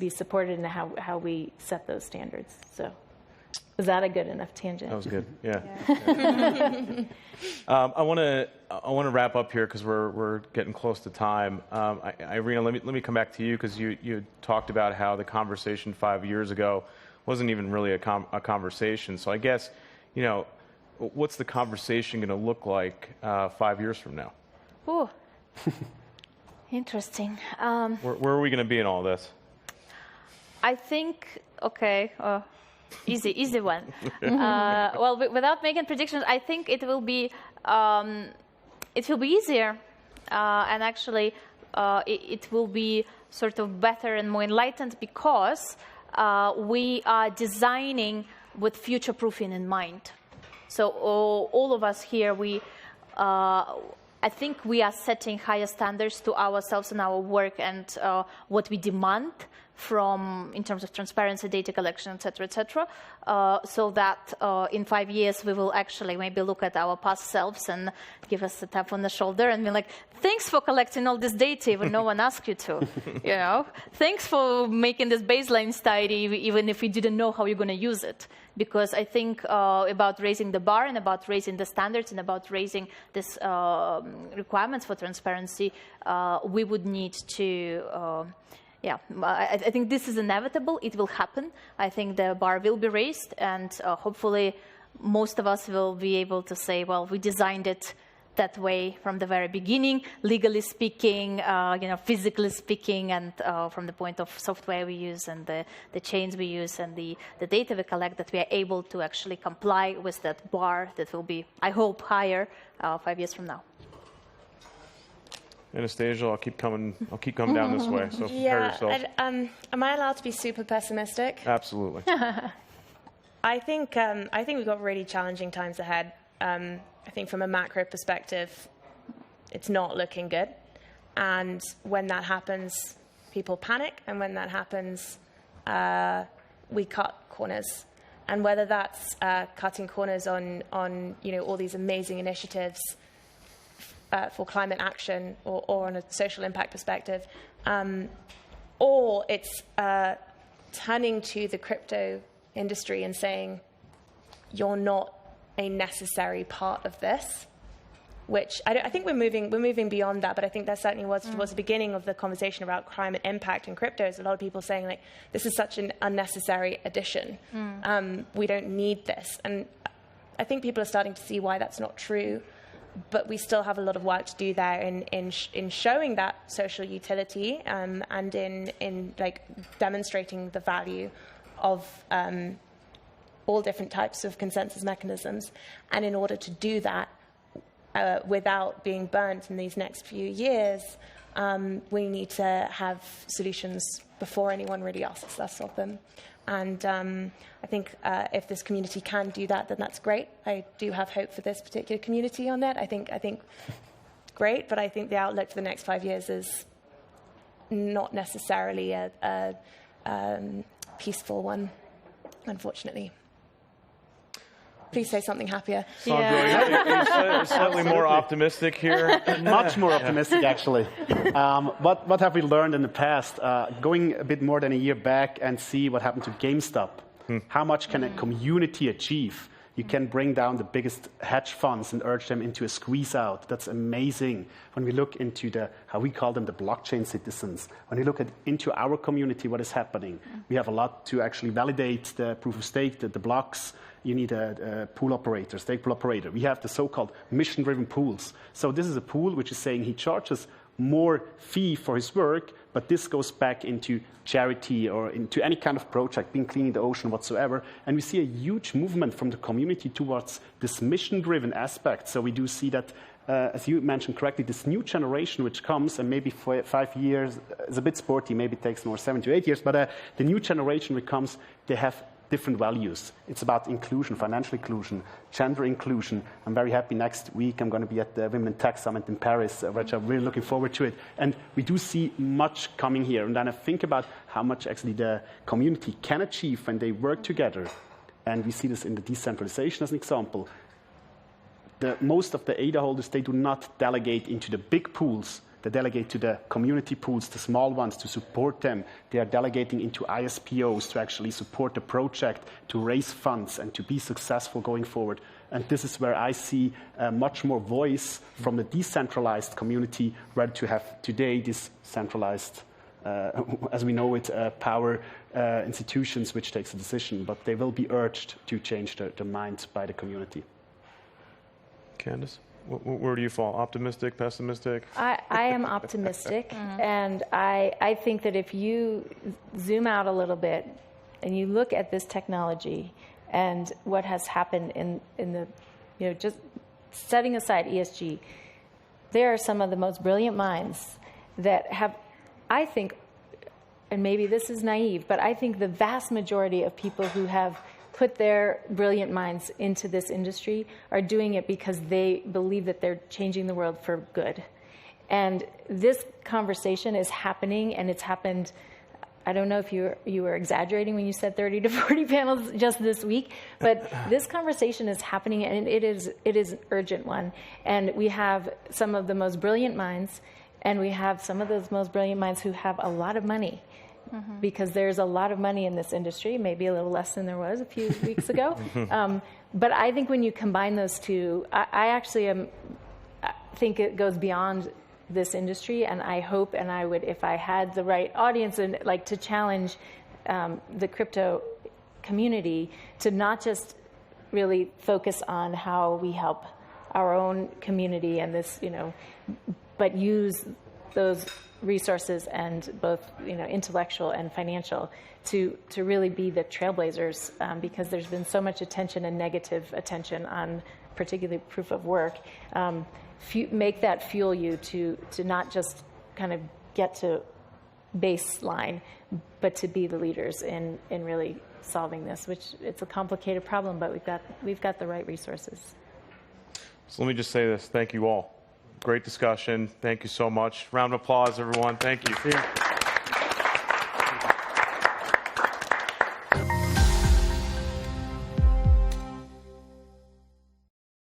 supported, and how we set those standards. So. Was that a good enough tangent? That was good. Yeah. I want to wrap up here because we're getting close to time. Irina, let me come back to you, because you talked about how the conversation 5 years ago wasn't even really a conversation. So I guess, what's the conversation going to look like 5 years from now? Ooh, interesting. Where are we going to be in all this? I think Easy one. Well, without making predictions, I think it will be easier, and actually it will be sort of better and more enlightened, because we are designing with future-proofing in mind. So all of us here, I think we are setting higher standards to ourselves in our work and what we demand in terms of transparency, data collection, et cetera, so that in 5 years we will actually maybe look at our past selves and give us a tap on the shoulder and be like, thanks for collecting all this data when no one asked you to. Thanks for making this baseline study even if we didn't know how you're going to use it. Because I think about raising the bar and about raising the standards and about raising this requirements for transparency, we would need to. I think this is inevitable. It will happen. I think the bar will be raised, and hopefully most of us will be able to say, well, we designed it that way from the very beginning, legally speaking, physically speaking, and from the point of software we use and the chains we use and the data we collect, that we are able to actually comply with that bar that will be, I hope, higher 5 years from now. Anastasia, I'll keep coming down this way. So prepare yourself. Am I allowed to be super pessimistic? Absolutely. I think we've got really challenging times ahead. I think from a macro perspective, it's not looking good. And when that happens, people panic. And when that happens, we cut corners. And whether that's cutting corners on all these amazing initiatives for climate action or on a social impact perspective, or it's turning to the crypto industry and saying, you're not a necessary part of this, which I think we're moving beyond that, but I think that certainly was the beginning of the conversation about climate impact and cryptos. A lot of people saying, like, this is such an unnecessary addition. We don't need this. And I think people are starting to see why that's not true. But we still have a lot of work to do there in showing that social utility and in like demonstrating the value of all different types of consensus mechanisms. And in order to do that without being burnt in these next few years, we need to have solutions before anyone really asks us of them. And I think if this community can do that, then that's great. I do have hope for this particular community on that. I think great, but I think the outlook for the next 5 years is not necessarily a peaceful one, unfortunately. Please say something happier. Sandra, you're slightly more optimistic here. Much more optimistic, actually. What have we learned in the past? Going a bit more than a year back and see what happened to GameStop. How much can a community achieve? You can bring down the biggest hedge funds and urge them into a squeeze out. That's amazing. When we look into how we call them, the blockchain citizens, when we look into our community, what is happening? We have a lot to actually validate the proof of stake, the blocks. You need a pool operator, stake pool operator. We have the so-called mission-driven pools. So this is a pool which is saying he charges more fee for his work, but this goes back into charity or into any kind of project, being cleaning the ocean whatsoever. And we see a huge movement from the community towards this mission-driven aspect. So we do see that, as you mentioned correctly, this new generation which comes, and maybe for 5 years is a bit sporty, maybe it takes more 7 to 8 years, but the new generation which comes, they have different values. It's about inclusion, financial inclusion, gender inclusion. I'm very happy next week I'm going to be at the Women in Tech Summit in Paris, which I'm really looking forward to it. And we do see much coming here. And then I think about how much actually the community can achieve when they work together. And we see this in the decentralization as an example. Most of the ADA holders, they do not delegate into the big pools. They delegate to the community pools, the small ones, to support them. They are delegating into ISPOs to actually support the project, to raise funds, and to be successful going forward. And this is where I see much more voice from the decentralized community, rather to have today this centralized, as we know it, power institutions which takes a decision. But they will be urged to change the minds by the community. Candace? Where do you fall? Optimistic, pessimistic? I am optimistic, and I think that if you zoom out a little bit and you look at this technology and what has happened in the, just setting aside ESG, there are some of the most brilliant minds that have, I think, and maybe this is naive, but I think the vast majority of people who have put their brilliant minds into this industry are doing it because they believe that they're changing the world for good. And this conversation is happening, and it's happened, I don't know if you were exaggerating when you said 30 to 40 panels just this week, but this conversation is happening, and it is an urgent one. And we have some of the most brilliant minds, and we have some of those most brilliant minds who have a lot of money. Because there's a lot of money in this industry, maybe a little less than there was a few weeks ago. But I think when you combine those two, I actually think it goes beyond this industry, and I hope, and I would, if I had the right audience, and like to challenge the crypto community to not just really focus on how we help our own community and this, but use those resources and both intellectual and financial to really be the trailblazers, because there's been so much attention and negative attention on particularly proof of work. make that fuel you to not just kind of get to baseline, but to be the leaders in really solving this, which it's a complicated problem, but we've got the right resources. So let me just say this. Thank you all. Great discussion. Thank you so much. Round of applause, everyone. Thank you.